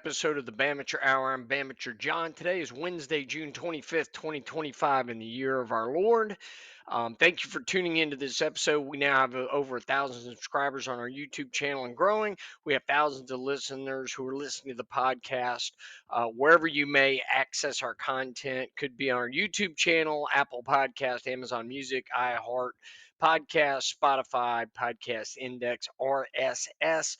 episode of the Bamateur Hour. I'm Bamateur John. Today is Wednesday, June 25th, 2025, in the year of our Lord. Thank you for tuning into this episode. We now have over 1,000 subscribers on our YouTube channel and growing. We have thousands of listeners who are listening to the podcast. Wherever you may access our content, could be on our YouTube channel, Apple Podcast, Amazon Music, iHeart Podcast, Spotify, Podcast Index, RSS.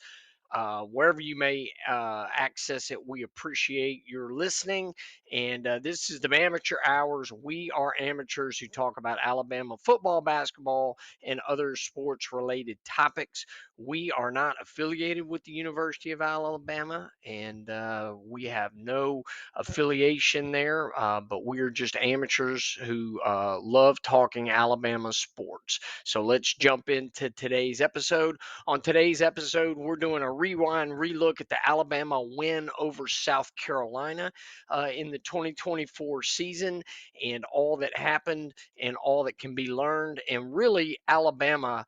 Wherever you may access it, we appreciate your listening. And this is the Amateur Hours. We are amateurs who talk about Alabama football, basketball, and other sports related topics. We are not affiliated with the University of Alabama, and we have no affiliation there, but we are just amateurs who love talking Alabama sports. So let's jump into today's episode. On today's episode, we're doing a rewind, relook at the Alabama win over South Carolina in the 2024 season and all that happened and all that can be learned. And really, Alabama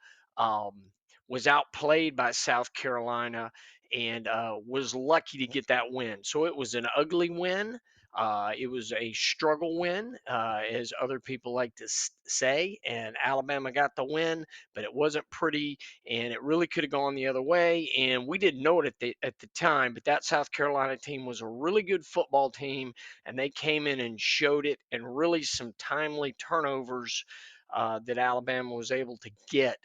was outplayed by South Carolina and was lucky to get that win. So it was an ugly win. It was a struggle win, as other people like to say, and Alabama got the win, but it wasn't pretty, and it really could have gone the other way. And we didn't know it at the time, but that South Carolina team was a really good football team, and they came in and showed it, and really some timely turnovers that Alabama was able to get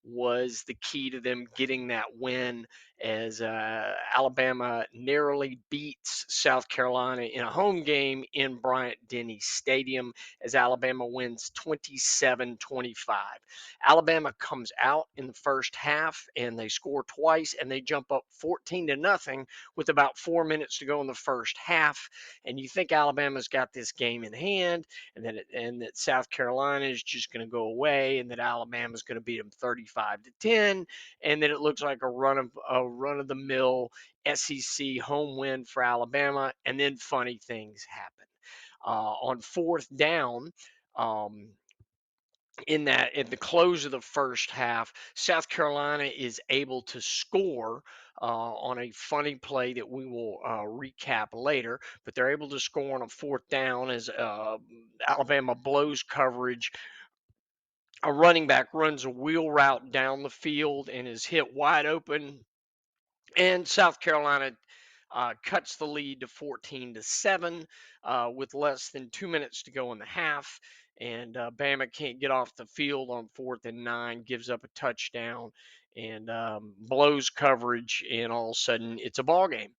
was the key to them getting that win as Alabama narrowly beats South Carolina in a home game in Bryant-Denny Stadium as Alabama wins 27-25. Alabama comes out in the first half and they score twice and they jump up 14-0 with about 4 minutes to go in the first half. And you think Alabama's got this game in hand and that South Carolina is just going to go away and that Alabama's going to beat them 35-10 and then it looks like a run of the mill SEC home win for Alabama, and then funny things happen. On fourth down, in the close of the first half, South Carolina is able to score on a funny play that we will recap later, but they're able to score on a fourth down as Alabama blows coverage. A running back runs a wheel route down the field and is hit wide open, and South Carolina cuts the lead to 14-7 with less than 2 minutes to go in the half. And Bama can't get off the field on 4th and 9, gives up a touchdown and blows coverage, and all of a sudden it's a ball game.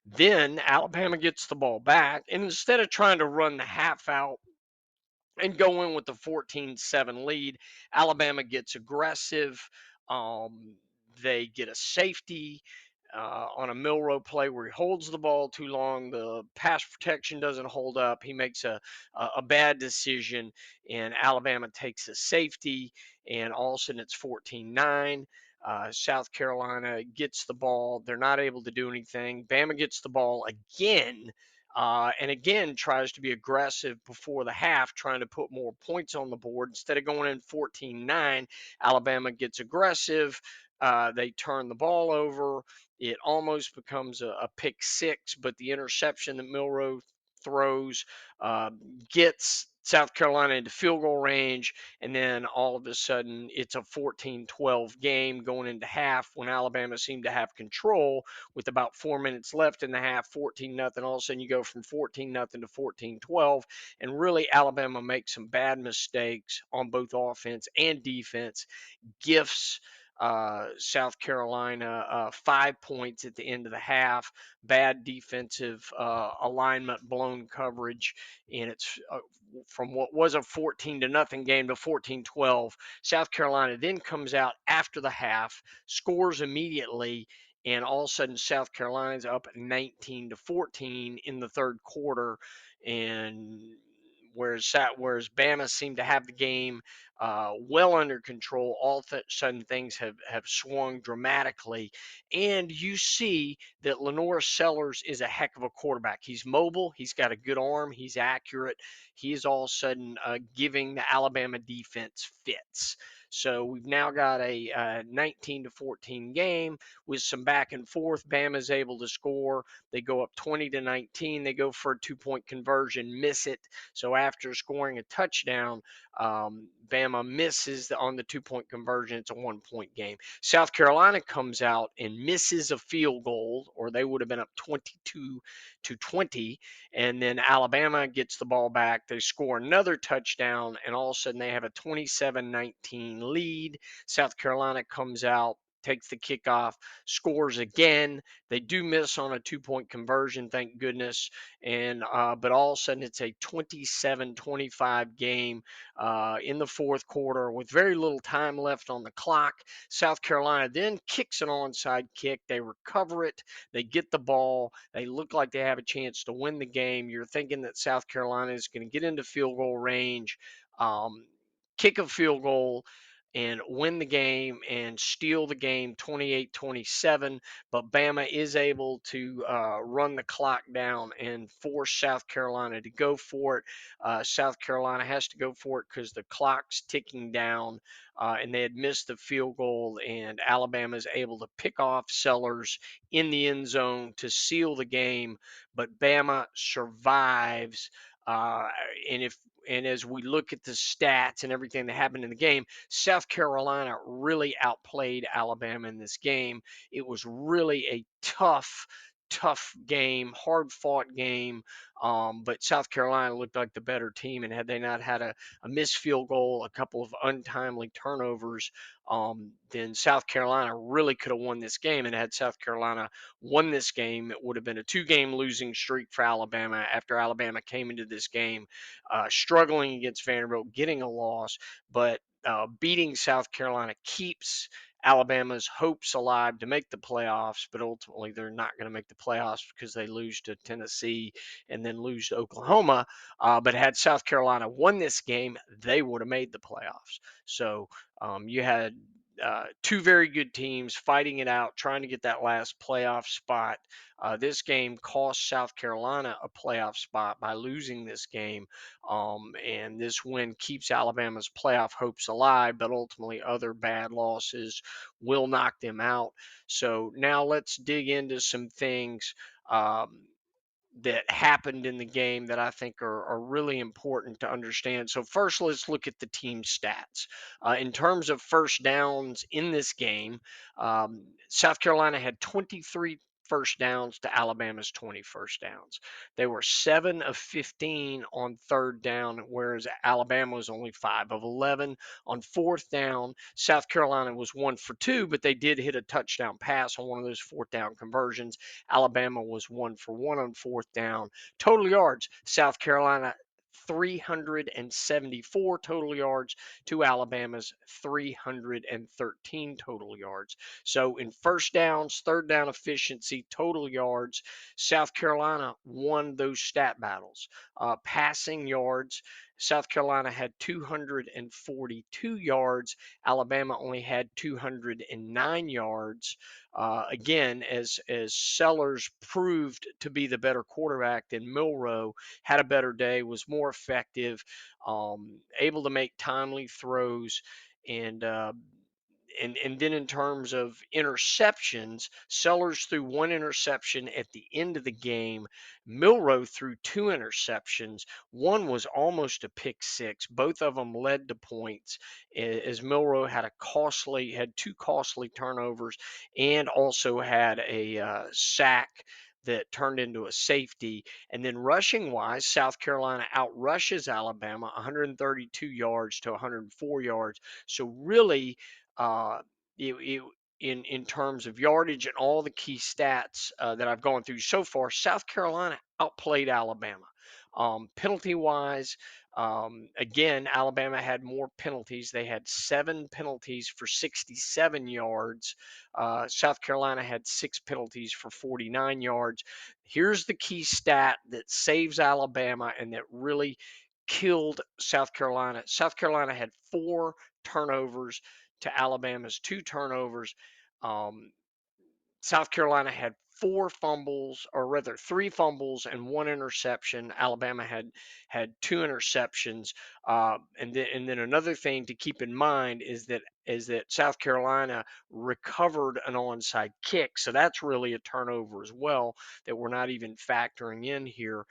Then Alabama gets the ball back, and instead of trying to run the half out and go in with the 14-7 lead, Alabama gets aggressive. They get a safety on a Milrow play where he holds the ball too long. The pass protection doesn't hold up. He makes a bad decision, and Alabama takes a safety, and all of a sudden it's 14-9. South Carolina gets the ball. They're not able to do anything. Bama gets the ball again. And again, tries to be aggressive before the half, trying to put more points on the board. Instead of going in 14-9, Alabama gets aggressive. They turn the ball over. It almost becomes a pick six, but the interception that Milrow throws gets South Carolina into field goal range, and then all of a sudden it's a 14-12 game going into half when Alabama seemed to have control with about 4 minutes left in the half, 14-0. All of a sudden you go from 14-0 to 14-12, and really Alabama makes some bad mistakes on both offense and defense, gifts South Carolina 5 points at the end of the half, bad defensive alignment, blown coverage, and it's from what was a 14-0 game to 14-12. South Carolina then comes out after the half, scores immediately, and all of a sudden South Carolina's up 19-14 in the third quarter, and whereas Bama seemed to have the game well under control, all of a sudden things have swung dramatically. And you see that Lenore Sellers is a heck of a quarterback. He's mobile. He's got a good arm. He's accurate. He is all of a sudden giving the Alabama defense fits. So we've now got a 19-14 game with some back and forth. Bama's able to score. They go up 20-19. They go for a 2-point conversion, miss it. So after scoring a touchdown, Bama misses on the 2-point conversion. It's a 1-point game. South Carolina comes out and misses a field goal, or they would have been up 22-20. And then Alabama gets the ball back. They score another touchdown, and all of a sudden they have a 27-19 lead. South Carolina comes out, takes the kickoff, scores again. They do miss on a 2-point conversion, thank goodness. And but all of a sudden it's a 27-25 game in the fourth quarter with very little time left on the clock. South Carolina then kicks an onside kick. They recover it. They get the ball. They look like they have a chance to win the game. You're thinking that South Carolina is going to get into field goal range, um, kick a field goal, and win the game and steal the game 28-27. But Bama is able to run the clock down and force South Carolina to go for it. South Carolina has to go for it because the clock's ticking down, and they had missed the field goal, and Alabama is able to pick off Sellers in the end zone to seal the game. But Bama survives. Uh, and if and as we look at the stats and everything that happened in the game, South Carolina really outplayed Alabama in this game. It was really a tough game, hard fought game. But South Carolina looked like the better team. And had they not had a missed field goal, a couple of untimely turnovers, then South Carolina really could have won this game. And had South Carolina won this game, it would have been a 2-game losing streak for Alabama after Alabama came into this game struggling against Vanderbilt, getting a loss. But beating South Carolina keeps Alabama's hopes alive to make the playoffs, but ultimately they're not going to make the playoffs because they lose to Tennessee and then lose to Oklahoma. But had South Carolina won this game, they would have made the playoffs. So you had two very good teams fighting it out, trying to get that last playoff spot. This game cost South Carolina a playoff spot by losing this game. And this win keeps Alabama's playoff hopes alive, but ultimately other bad losses will knock them out. So now let's dig into some things. That happened in the game that I think are really important to understand. So, first, let's look at the team stats. In terms of first downs in this game, South Carolina had 23 first downs to Alabama's 20 first downs. They were 7 of 15 on third down, whereas Alabama was only 5 of 11. On fourth down, South Carolina was 1 for 2, but they did hit a touchdown pass on one of those fourth down conversions. Alabama was 1 for 1 on fourth down. Total yards, South Carolina 374 total yards to Alabama's 313 total yards. So in first downs, third down efficiency, total yards, South Carolina won those stat battles. Passing yards, South Carolina had 242 yards. Alabama only had 209 yards. Again, as Sellers proved to be the better quarterback than Milroe, had a better day, was more effective, able to make timely throws, and and then in terms of interceptions, Sellers threw one interception at the end of the game. Milroe threw two interceptions. One was almost a pick six. Both of them led to points, as Milroe had two costly turnovers and also had a sack that turned into a safety. And then rushing wise, South Carolina outrushes Alabama 132 yards to 104 yards. So really, uh, in terms of yardage and all the key stats that I've gone through so far, South Carolina outplayed Alabama. Penalty wise, again, Alabama had more penalties. They had 7 penalties for 67 yards. South Carolina had 6 penalties for 49 yards. Here's the key stat that saves Alabama and that really killed South Carolina. South Carolina had 4 turnovers to Alabama's 2 turnovers. Um, South Carolina had four fumbles, or rather three fumbles and one interception. Alabama had two interceptions. And then another thing to keep in mind is that South Carolina recovered an onside kick, so that's really a turnover as well that we're not even factoring in here.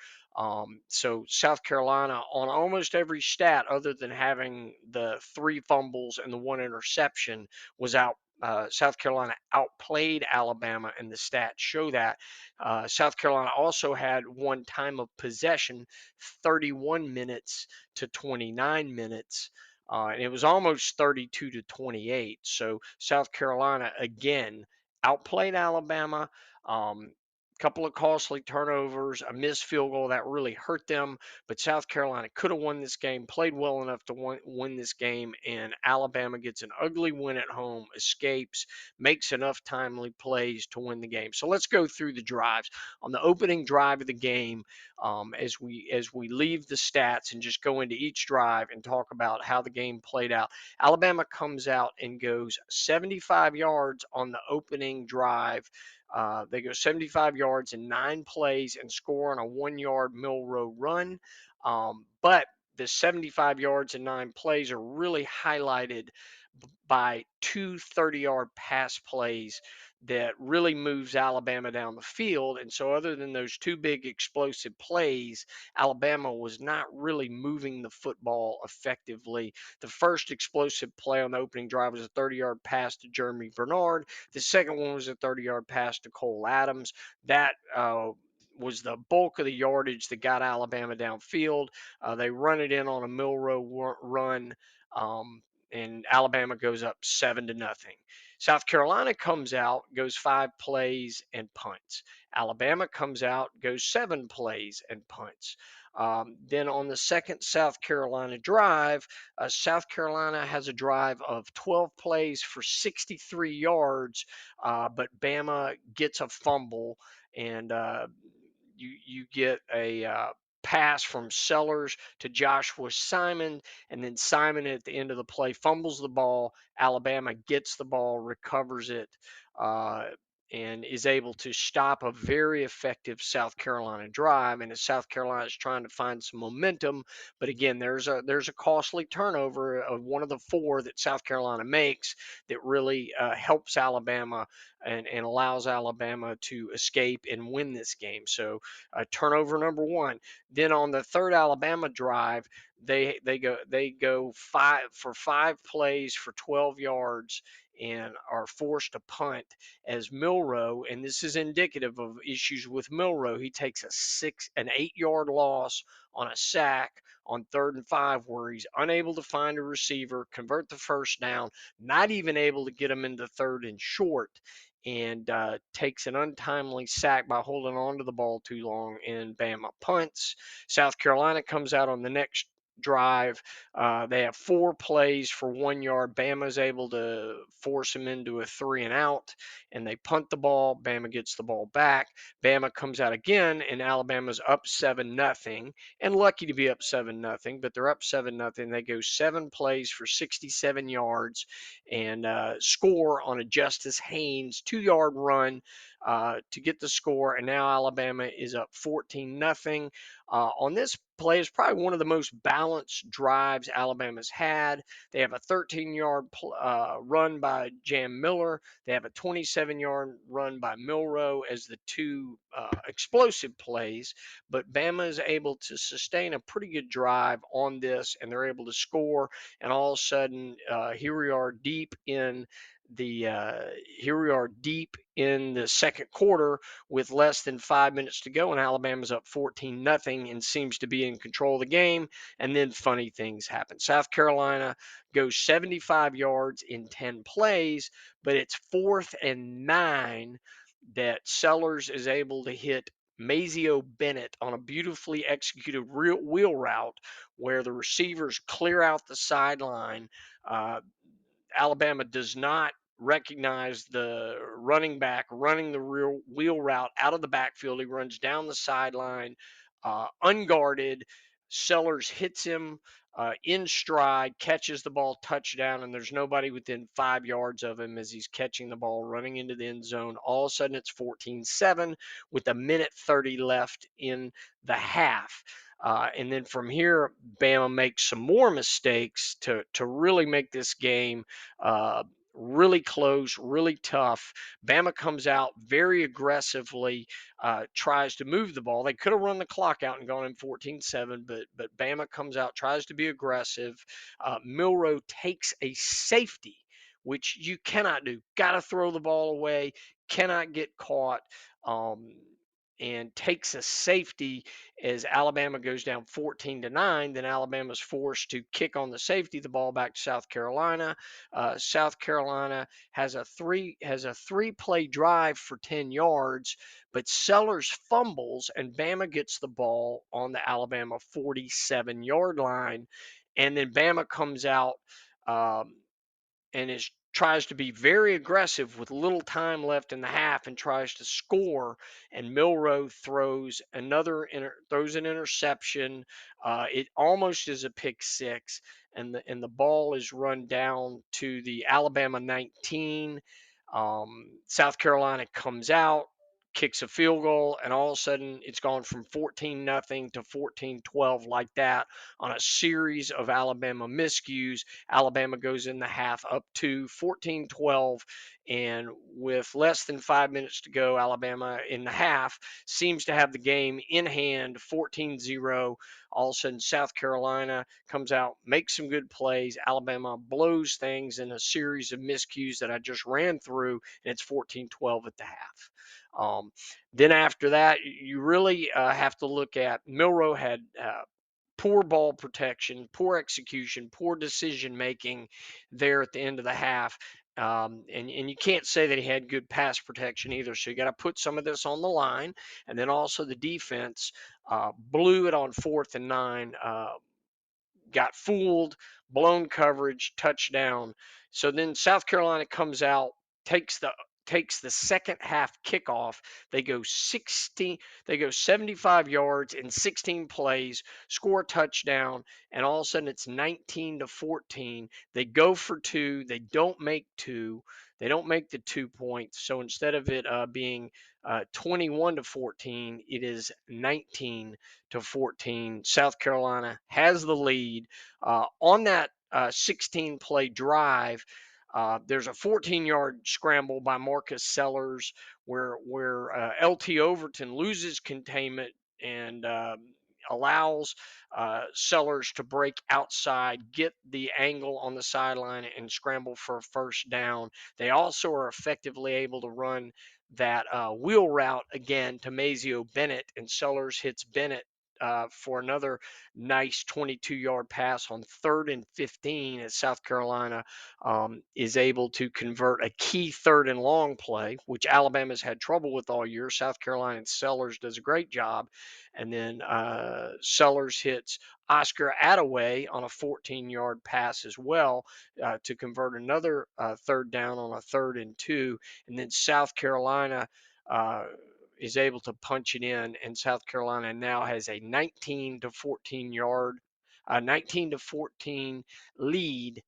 So South Carolina on almost every stat, other than having the three fumbles and the one interception, was out. South Carolina outplayed Alabama, and the stats show that. South Carolina also had one time of possession, 31 minutes to 29 minutes. And it was almost 32 to 28. So South Carolina again outplayed Alabama. Couple of costly turnovers, a missed field goal that really hurt them. But South Carolina could have won this game, played well enough to win this game, and Alabama gets an ugly win at home, escapes, makes enough timely plays to win the game. So let's go through the drives. On the opening drive of the game, as we leave the stats and just go into each drive and talk about how the game played out, Alabama comes out and goes 75 yards on the opening drive. They go 75 yards in 9 plays and score on a 1 yard Milrow run. But the 75 yards in 9 plays are really highlighted by two 30-yard pass plays that really moves Alabama down the field. And so, other than those two big explosive plays, Alabama was not really moving the football effectively. The first explosive play on the opening drive was a 30-yard pass to Jeremy Bernard. The second one was a 30-yard pass to Cole Adams. That was the bulk of the yardage that got Alabama downfield. They run it in on a Milrow run. And Alabama goes up 7-0. South Carolina comes out, goes 5 plays and punts. Alabama comes out, goes 7 plays and punts. Then on the second South Carolina drive, South Carolina has a drive of 12 plays for 63 yards, but Bama gets a fumble, and you get a pass from Sellers to Joshua Simon, and then Simon at the end of the play fumbles the ball. Alabama gets the ball, recovers it, uh, and is able to stop a very effective South Carolina drive. And as South Carolina is trying to find some momentum, but again, there's a costly turnover of one of the four that South Carolina makes that really helps Alabama and allows Alabama to escape and win this game. So turnover number one. Then on the third Alabama drive, they go 5 plays for 12 yards and are forced to punt as Milrow, and this is indicative of issues with Milrow. He takes an 8 yard loss on a sack on 3rd and 5, where he's unable to find a receiver, convert the first down, not even able to get him into 3rd and short, and takes an untimely sack by holding on to the ball too long, and Bama punts. South Carolina comes out on the next drive. They have 4 plays for 1 yard. Bama's able to force them into a 3-and-out, and they punt the ball. Bama gets the ball back. Bama comes out again, and Alabama's up 7-0, and lucky to be up 7-0, but they're up 7-0. They go 7 plays for 67 yards and score on a Justice Haynes 2 yard run to get the score. And now Alabama is up 14-0. On this play is probably one of the most balanced drives Alabama's had. They have a 13-yard run by Jam Miller. They have a 27-yard run by Milrow as the two explosive plays. But Bama is able to sustain a pretty good drive on this, and they're able to score. And all of a sudden, here we are deep in the second quarter with less than 5 minutes to go, and Alabama's up 14-0 and seems to be in control of the game. And then funny things happen. South Carolina goes 75 yards in 10 plays, but it's 4th and 9 that Sellers is able to hit Mazio Bennett on a beautifully executed wheel route where the receivers clear out the sideline. Alabama does not recognize the running back running the real wheel route out of the backfield. He runs down the sideline unguarded. Sellers hits him in stride, catches the ball, touchdown, and there's nobody within 5 yards of him as he's catching the ball, running into the end zone. All of a sudden, it's 14-7 with a minute 30 left in the half. And then from here, Bama makes some more mistakes to really make this game uh, really close, really tough. Bama comes out very aggressively, tries to move the ball. They could have run the clock out and gone in 14-7, but Bama comes out, tries to be aggressive. Milroe takes a safety, which you cannot do. Got to throw the ball away, cannot get caught. Um, and takes a safety as Alabama goes down 14-9. Then Alabama's forced to kick on the safety, the ball back to South Carolina. South Carolina has a three play drive for 10 yards, but Sellers fumbles and Bama gets the ball on the Alabama 47-yard line, and then Bama comes out. Um, and tries to be very aggressive with little time left in the half and tries to score. And Milroe throws an interception. It almost is a pick six, and the ball is run down to the Alabama 19. South Carolina comes out, kicks a field goal, and all of a sudden it's gone from 14-0 to 14-12 like that on a series of Alabama miscues. Alabama goes in the half up to 14-12, and with less than 5 minutes to go, Alabama in the half seems to have the game in hand, 14-0. All of a sudden, South Carolina comes out, makes some good plays. Alabama blows things in a series of miscues that I just ran through, and it's 14-12 at the half. Then after that, you really have to look at Milroe had poor ball protection, poor execution, poor decision making there at the end of the half. And you can't say that he had good pass protection either. So you got to put some of this on the line. And then also the defense blew it on 4th and 9. Got fooled, blown coverage, touchdown. So then South Carolina comes out, takes the takes the second half kickoff. They go 75 yards in 16 plays, score a touchdown, and all of a sudden it's 19-14. They go for two, they don't make two. They don't make the 2 points. So instead of it being 21-14, it is 19-14. South Carolina has the lead. On that 16 play drive, there's a 14-yard scramble by Marcus Sellers where LT Overton loses containment and allows Sellers to break outside, get the angle on the sideline, and scramble for a first down. They also are effectively able to run that wheel route again to Mazio Bennett, and Sellers hits Bennett for another nice 22-yard pass on 3rd and 15 as South Carolina is able to convert a key 3rd and long play, which Alabama's had trouble with all year. South Carolina and Sellers does a great job. And then Sellers hits Oscar Attaway on a 14-yard pass as well to convert another 3rd down on a 3rd and 2. And then South Carolina is able to punch it in, and South Carolina now has a 19-14 lead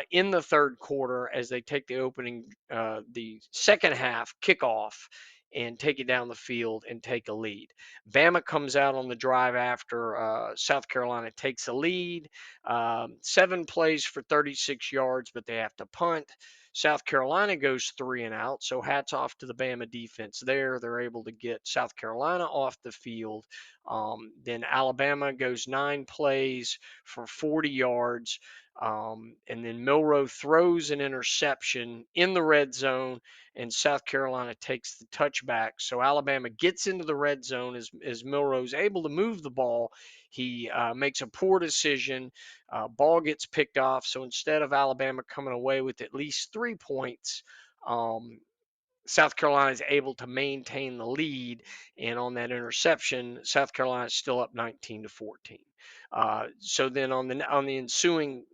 in the 3rd quarter as they take the second half kickoff and take it down the field and take a lead. Bama comes out on the drive after South Carolina takes a lead, 7 plays for 36 yards, but they have to punt. South Carolina goes 3 and out, so hats off to the Bama defense there. They're able to get South Carolina off the field. Then Alabama goes 9 plays for 40 yards. And then Milroe throws an interception in the red zone, and South Carolina takes the touchback. So Alabama gets into the red zone as Milroe's able to move the ball. He makes a poor decision. Ball gets picked off. So instead of Alabama coming away with at least 3 points, South Carolina is able to maintain the lead. And on that interception, South Carolina is still up 19-14. So then on the ensuing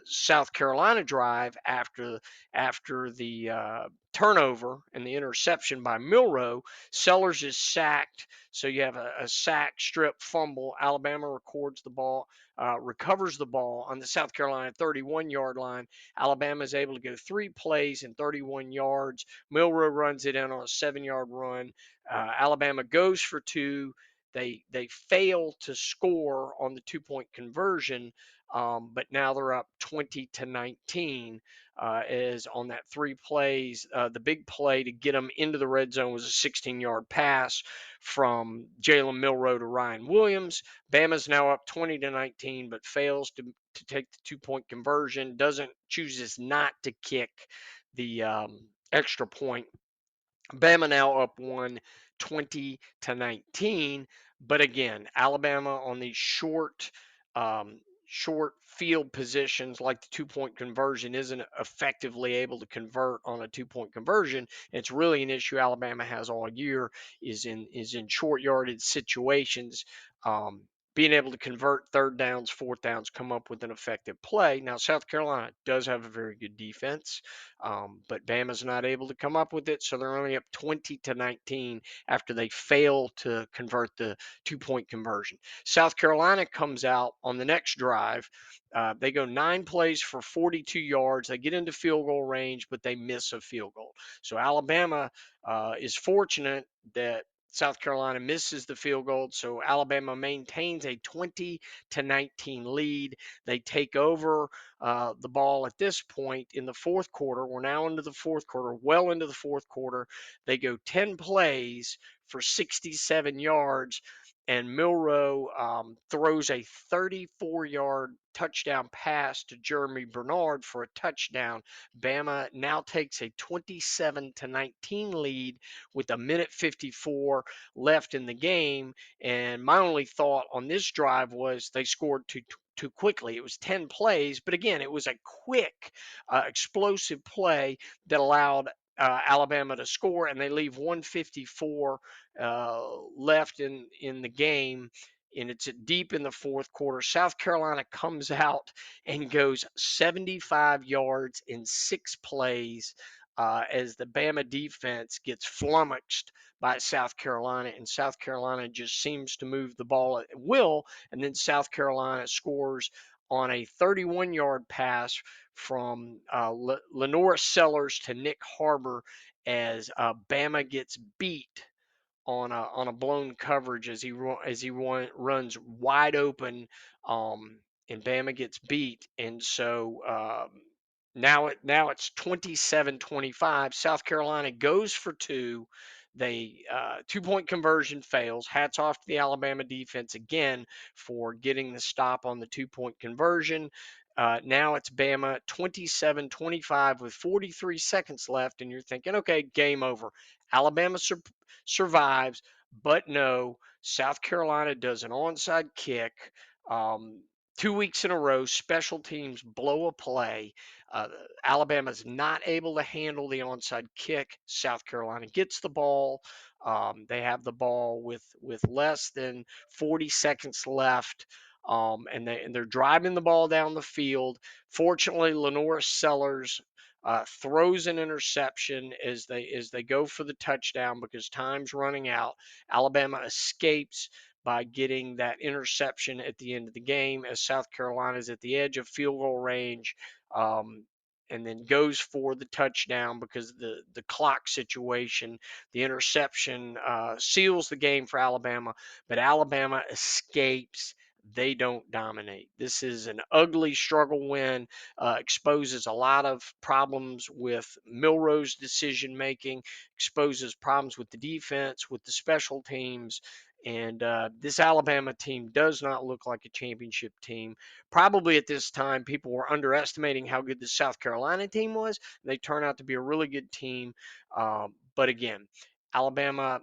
South Carolina drive after the turnover and the interception by Milrow, Sellers is sacked. So you have a sack, strip, fumble. Alabama records the ball, recovers the ball on the South Carolina 31-yard line. Alabama is able to go 3 plays and 31 yards. Milrow runs it in on a 7-yard run. Alabama goes for 2. They fail to score on the 2-point conversion, but now they're up 20-19. Is on that 3 plays. The big play to get them into the red zone was a 16-yard pass from Jalen Milrow to Ryan Williams. Bama's now up 20-19, but fails to take the 2-point conversion. Chooses not to kick the extra point. Bama now up 20-19. But again, Alabama on these short field positions like the 2-point conversion isn't effectively able to convert on a 2-point conversion. It's really an issue Alabama has all year is in short yardage situations. Being able to convert third downs, fourth downs, come up with an effective play. Now, South Carolina does have a very good defense, but Bama's not able to come up with it, so they're only up 20-19 after they fail to convert the 2-point conversion. South Carolina comes out on the next drive. They go 9 plays for 42 yards. They get into field goal range, but they miss a field goal. So Alabama is fortunate that South Carolina misses the field goal, so Alabama maintains a 20-19 lead. They take over the ball at this point in the fourth quarter. We're now into the fourth quarter, well into the fourth quarter. They go 10 plays for 67 yards, and Milrow throws a 34-yard touchdown pass to Jeremy Bernard for a touchdown. Bama now takes a 27-19 lead with a minute 54 left in the game. And my only thought on this drive was they scored too quickly. It was 10 plays, but again, it was a quick, explosive play that allowed Alabama to score, and they leave 154 left in the game. And it's deep in the fourth quarter. South Carolina comes out and goes 75 yards in 6 plays as the Bama defense gets flummoxed by South Carolina, and South Carolina just seems to move the ball at will. And then South Carolina scores on a 31-yard pass from Lenora Sellers to Nick Harbor as Bama gets beat on a blown coverage as he runs wide open, and Bama gets beat, and so now it's 27-25. South Carolina goes for 2. They 2-point conversion fails. Hats off to the Alabama defense again for getting the stop on the 2-point conversion. Now it's Bama 27-25 with 43 seconds left, and you're thinking, okay, game over. Alabama survives, but no, South Carolina does an onside kick. 2 weeks in a row, special teams blow a play. Uh, Alabama's not able to handle the onside kick. South Carolina gets the ball. They have the ball with less than 40 seconds left. And they're driving the ball down the field. Fortunately, Lenora Sellers throws an interception as they go for the touchdown because time's running out. Alabama escapes by getting that interception at the end of the game as South Carolina is at the edge of field goal range. And then goes for the touchdown because the clock situation. The interception seals the game for Alabama, but Alabama escapes. They don't dominate. This is an ugly struggle win, exposes a lot of problems with Milrow's decision making, exposes problems with the defense, with the special teams. And this Alabama team does not look like a championship team. Probably at this time, people were underestimating how good the South Carolina team was. They turn out to be a really good team. But again, Alabama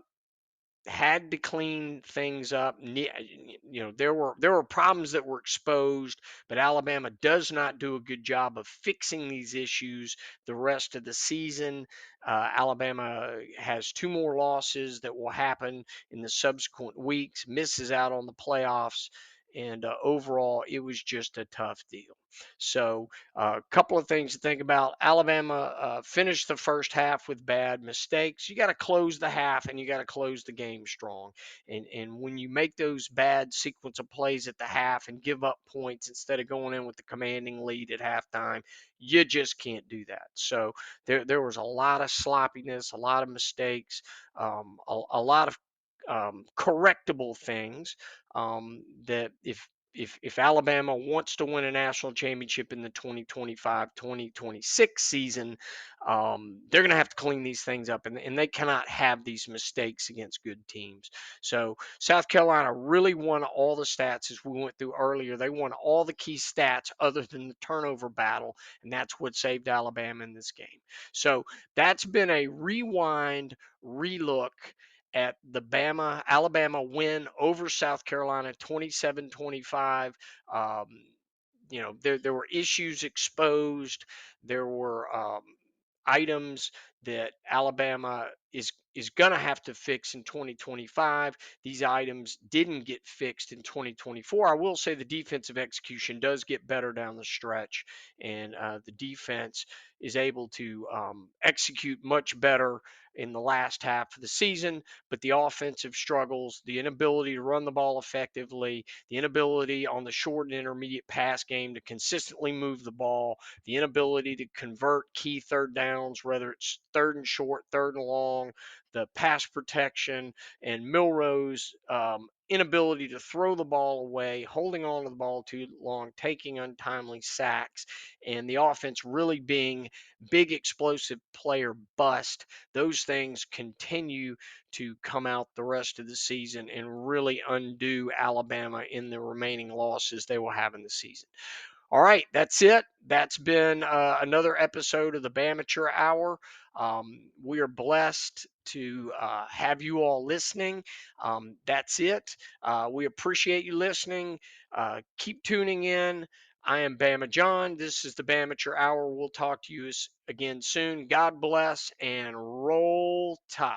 had to clean things up. There were problems that were exposed, but Alabama does not do a good job of fixing these issues the rest of the season. Alabama has 2 more losses that will happen in the subsequent weeks, misses out on the playoffs, And overall, it was just a tough deal. So, a couple of things to think about. Alabama finished the first half with bad mistakes. You got to close the half and you got to close the game strong. And when you make those bad sequence of plays at the half and give up points instead of going in with the commanding lead at halftime, you just can't do that. So there was a lot of sloppiness, a lot of mistakes, a lot of correctable things that if Alabama wants to win a national championship in the 2025-2026 season, they're going to have to clean these things up, and they cannot have these mistakes against good teams. So South Carolina really won all the stats as we went through earlier. They won all the key stats other than the turnover battle, and that's what saved Alabama in this game. So that's been a rewind, relook at the Alabama win over South Carolina 27-25. Um, there were issues exposed. There were items that Alabama is going to have to fix in 2025. These items didn't get fixed in 2024. I will say the defensive execution does get better down the stretch, and the defense is able to execute much better in the last half of the season. But the offensive struggles, the inability to run the ball effectively, the inability on the short and intermediate pass game to consistently move the ball, the inability to convert key third downs, whether it's third and short, third and long, the pass protection, and Milroe's inability to throw the ball away, holding on to the ball too long, taking untimely sacks, and the offense really being big explosive player bust. Those things continue to come out the rest of the season and really undo Alabama in the remaining losses they will have in the season. All right, that's it. That's been another episode of the Bamateur Hour. We are blessed to have you all listening. That's it. We appreciate you listening. Keep tuning in. I am Bama John. This is the Bamateur Hour. We'll talk to you again soon. God bless and roll tide.